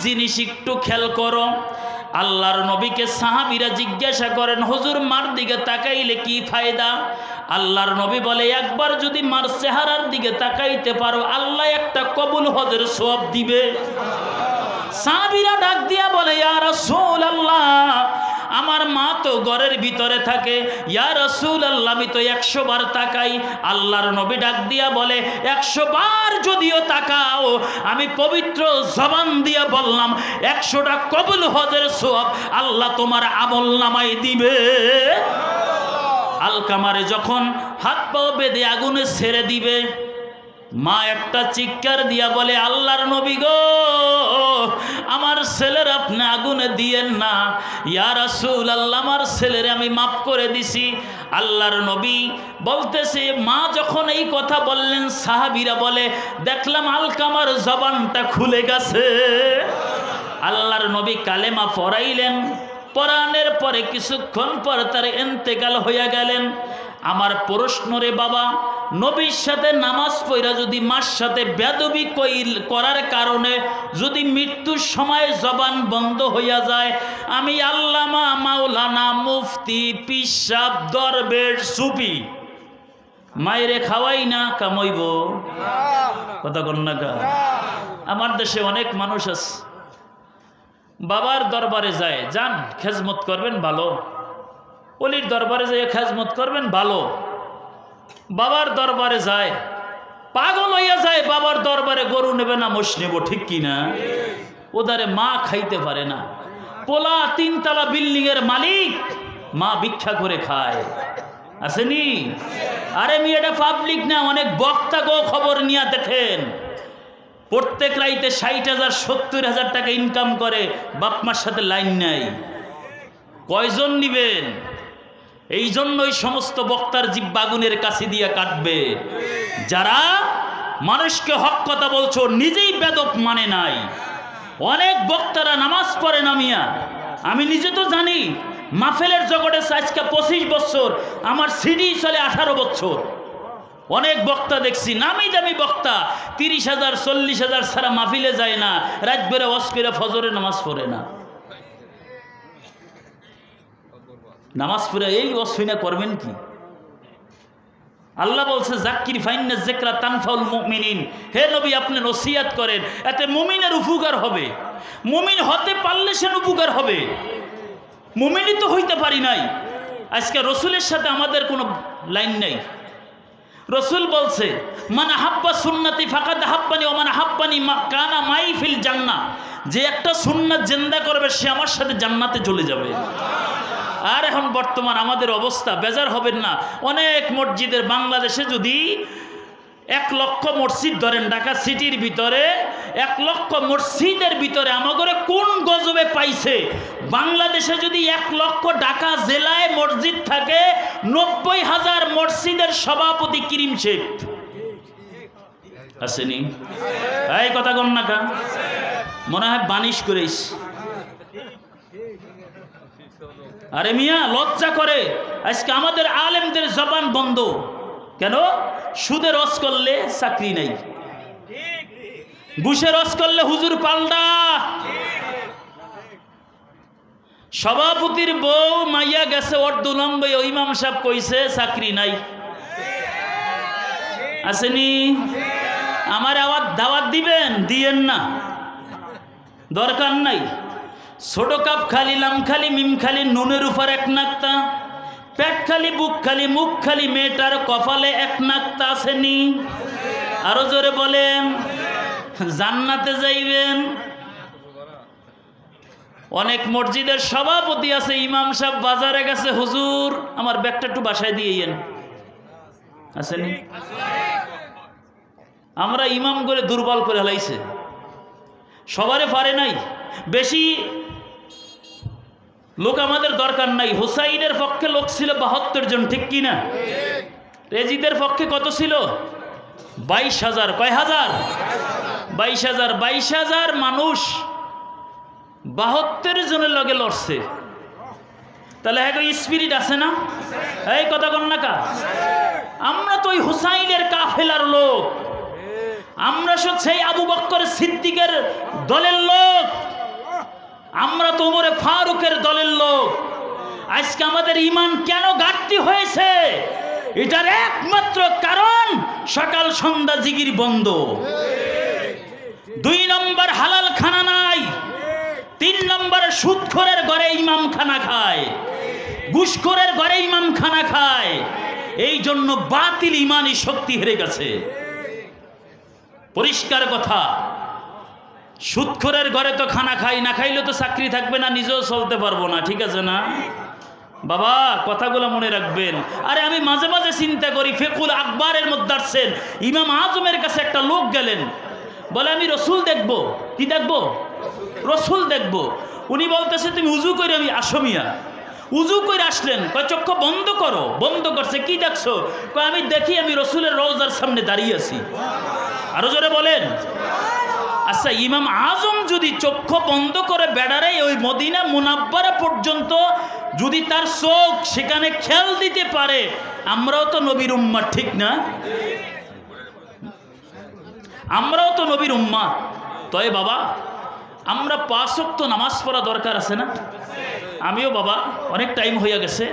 জিনিস একটু খেয়াল করো। আল্লাহর নবীকে সাহাবীরা জিজ্ঞাসা করেন, হুজুর মার দিকে তাকাইলে কি ফায়দা? আল্লাহর নবী বলে, একবার যদি মার চেহারার দিকে তাকাইতে পারো আল্লাহ একটা কবুল হজের সওয়াব দিবে। সাহাবীরা ডাক দিয়া বলে, ইয়া রাসূলুল্লাহ, আমার মা তো ঘরের ভিতরে থাকে, ইয়া রাসূলুল্লাহ আমি তো 100 বার তাকাই। আল্লাহর নবী ডাক দিয়া বলে, 100 বার যদিও তাকাও, আমি পবিত্র জবান দিয়া বললাম 100টা কবুল হজের সওয়াব আল্লাহ তোমার আমল নামায় দিবে। আলকামারে যখন হাত পা বেঁধে আগুনে ছেড়ে দিবে, মা একটা চিৎকার দিয়া বলে, আল্লাহর নবী গো, আমার ছেলের আপনি আগুনে দিয়েন না। ইয়া রাসূলুল্লাহ, আমার ছেলের আমি মাফ করে দিছি। আল্লাহর নবী বলতেছে, মা যখন এই কথা বললেন, সাহাবীরা বলে, দেখলাম আলকামার জবানটা খুলে গেছে। আল্লাহর নবী কালেমা পড়াইলেন, পড়ানোর পরে কিছুক্ষণ পর তার ইন্তেকাল হইয়া গেলেন। আমার প্রশ্ন রে বাবা, নবীর সাথে নামাজ পড়া যদি মার সাথে বেয়াদবি করার কারণে যদি মৃত্যুর সময় জবান বন্ধ হইয়া যায়, আমি আল্লামা মাওলানা মুফতি পিসাব দরবেশ সুফি মায়েরে খাওয়াই না কামাইব কথা কন না কা? আমার দেশে অনেক মানুষ আছে, বাবার দরবারে যায়, যান খেজমত করবেন ভালো, অলির দরবারে যায় খেজমত করবেন ভালো, বাবার দরবারে যায় পাগল হইয়া যায়, বাবার দরবারে গরু নেবে না মোষ নেব, ঠিক কিনা? ওদারে মা খাইতে পারে না, পোলা 3 তলা বিল্ডিং এর মালিক, মা ভিক্ষা করে খায়, আসেনি? আরে মেয়েটা পাবলিক না, অনেক বক্তা গো খবর নিয়ে দেখেন, প্রত্যেক রাইতে 60,000 70,000 টাকা ইনকাম করে, বাপমার সাথে লাইন নাই। কয়জন নিবেন? এই জন্যই সমস্ত বক্তার জিহ্বা আগুনের কাছে দিয়ে কাটবে, যারা মানুষকে হক কথা বলছো নিজেই বেদব মানে নাই। অনেক বক্তারা নামাজ পড়ে না মিয়া, আমি নিজে তো জানি। মাহফিলের জগতে আজকে 25 বছর, আমার সিডি চলে 18 বছর। অনেক বক্তা দেখছি, নামি দামি বক্তা, 30,000 40,000 ছাড়া মাহফিলে যায় না, রাত বেড়ে ওয়াজ করে ফজরে নামাজ পড়ে না। নামাজ পড়ে এই অসুবিধা করবেন কি? আল্লাহ বলছে, জাক্কির ফাইন্না যিকরা তানফাউল মুমিনিন, হে নবী আপনি নসিহত করেন, এতে মুমিনের উপকার হবে। মুমিন হতে পারলে সে উপকার হবে, মুমিনই তো হইতে পারি নাই। আজকে রসুলের সাথে আমাদের কোনো লাইন নাই। রসুল বলছে, মান হাব্বা সুন্নতি ফাকাদ হাব্বানি ওয়া মান হাব্বানি কানা মাই ফিল জান্নাহ, যে একটা সুন্নাত জিন্দা করবে সে আমার সাথে জান্নাতে চলে যাবে। আর এখন বর্তমান আমাদের অবস্থা, বেজার হবেন না, অনেক মসজিদের বাংলাদেশে যদি 1 লক্ষ মসজিদ ধরেন, ঢাকা সিটির ভিতরে 1 লক্ষ মসজিদের ভিতরে আমাগরে কোন গজবে পাইছে, বাংলাদেশে যদি 1 লক্ষ ঢাকা জেলায় মসজিদ থাকে, 90,000 মসজিদের সভাপতি করিম শেখ আসেনি? এই কথা কন না কা? মনে হয় বানিশ করেছ। আরে মিয়া লজ্জা করে, আজকে আমাদের আলেমদের জবান বন্ধ কেন? সুদের রস করলে চাকরি নাই, ঘুষের রস করলে হুজুর পাল্টা, সভাপতির বউ মাইয়া গেছে অর্ধলম্বে, ইমাম সাহেব কইছে চাকরি নাই, আসেনি? আমার আওয়াজ দাওয়াত দিবেন, দিয়েন না, দরকার নাই। ছোট কাপ খালি, লাম খালি, মিম খালি, নুনের উপর 1 নাক্তা, পেট খালি, বুক খালি, মুখ খালি, মেয়েটার কপালে 1 নাক্তা, আসেনি? আরো জোরে বলেন, জান্নাতে যাইবেন। অনেক মসজিদের সভাপতি আছে, ইমাম সাহেব বাজারে গেছে, হুজুর আমার ব্যাগটা একটু বাসায় দিয়েন, আসেনি? আমরা ইমাম করে দুর্বল করে হালাইছে, সবারে পারে নাই, বেশি লোক আমাদের দরকার নাই। হুসাইনের পক্ষে লোক ছিল 72 জন, ঠিক কিনা? রেজিদের পক্ষে কত ছিল? 22,000। কয় হাজার? 22,000। 22,000 মানুষ 72 জনের লগে লড়ছে, তাহলে হ্যাঁ স্পিরিট আছে না? এই কথা কন না কা? আমরা তো ওই হুসাইনের কাফেলার লোক, আমরা সেই আবু বকর সিদ্দিকের দলের লোক। মুনাফিকের দলের লোক। আজকে আমাদের ঈমান কেন ঘাটতি হয়েছে? এটার একমাত্র কারণ সকাল সন্ধ্যা জিকির বন্ধ। 2 নম্বর হালাল খানা নাই। 3 নম্বর সুদখোরের ঘরে ইমাম খানা খায়, ঘুষখোরের ঘরে ইমাম খানা খায়। এই জন্য বাতিল ইমানি শক্তি হেরে গেছে। পরিষ্কার কথা, সুদখোরের ঘরে তো খানা খাই, না খাইলে তো চাকরি থাকবে না, নিজেও চলতে পারবো না। ঠিক আছে না বাবা? কথাগুলো মনে রাখবেন। আরে আমি মাঝে মাঝে চিন্তা করি, ফিকুল আকবরের মধ্যে আসছেন, ইমাম আজমের কাছে একটা লোক গেলেন, বলে আমি রসুল দেখবো। কি দেখবো? রসুল দেখবো। উনি বলতেছে তুমি উজু করে আমি আসমিয়া। উজু করে আসলেন, কয় চক্ষু বন্ধ করো। বন্ধ করছে। কি দেখছো? কয় আমি দেখি আমি রসুলের রওজার সামনে দাঁড়িয়ে আছি। আরো জোরে বলেন। আচ্ছা, ইমাম আজম যদি চক্ষু বন্ধ করে বেড়ারে ওই মদিনা মুনাব্বারা পর্যন্ত যদি তার চোখ সেখানে খেয়াল দিতে পারে, আমরাও তো নবীর উম্মাত, ঠিক না? আমরাও তো নবীর উম্মাত। তবে বাবা, আমরা 5 ওয়াক্ত নামাজ পড়া দরকার আছে না? আমিও বাবা অনেক টাইম হয়ে গেছে।